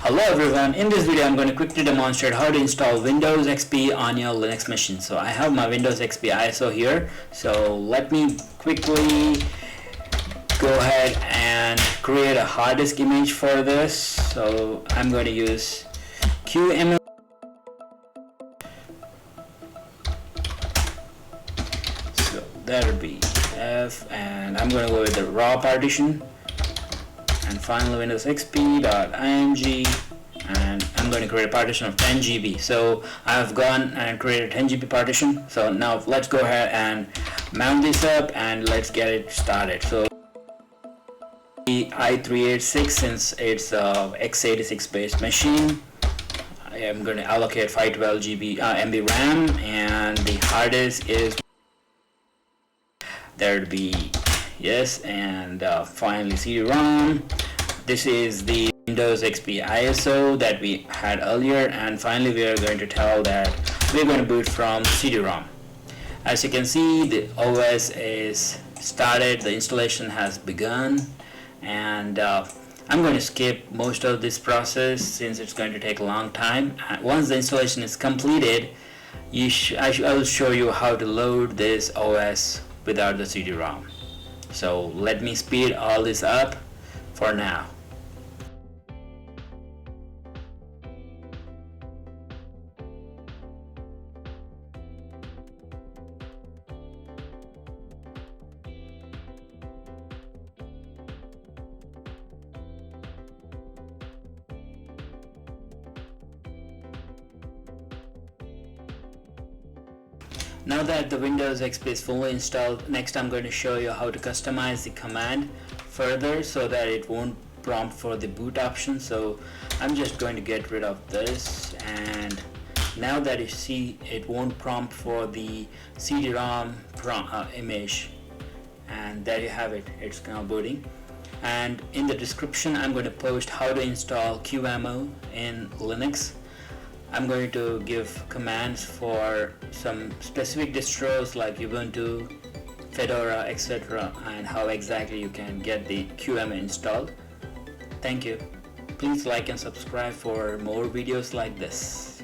Hello everyone, in this video I'm going to quickly demonstrate how to install Windows XP on your Linux machine. So I have my Windows XP ISO here, so let me quickly go ahead and create a hard disk image for this. So I'm going to use qemu. So that'll be F, and I'm going to go with the raw partition. And finally Windows XP.img, and I'm going to create a partition of 10 GB. So I've gone and created a 10 GB partition. So now let's go ahead and mount this up and let's get it started. So the i386, since it's a x86 based machine, I am going to allocate 512 MB RAM, and the hard disk is there'll be yes, and finally CD-ROM. This is the Windows XP ISO that we had earlier, and finally we are going to tell that we're going to boot from CD-ROM. As you can see, the OS is started, the installation has begun, and I'm going to skip most of this process since it's going to take a long time. Once the installation is completed, I will show you how to load this OS without the CD-ROM. So let me speed all this up for now. Now that the Windows XP is fully installed, next I'm going to show you how to customize the command further so that it won't prompt for the boot option. So I'm just going to get rid of this, and now that you see, it won't prompt for the CD-ROM image, and there you have it, it's now booting. And in the description I'm going to post how to install qemu in Linux. I'm going to give commands for some specific distros like Ubuntu, Fedora, etc., and how exactly you can get the qemu installed. Thank you. Please like and subscribe for more videos like this.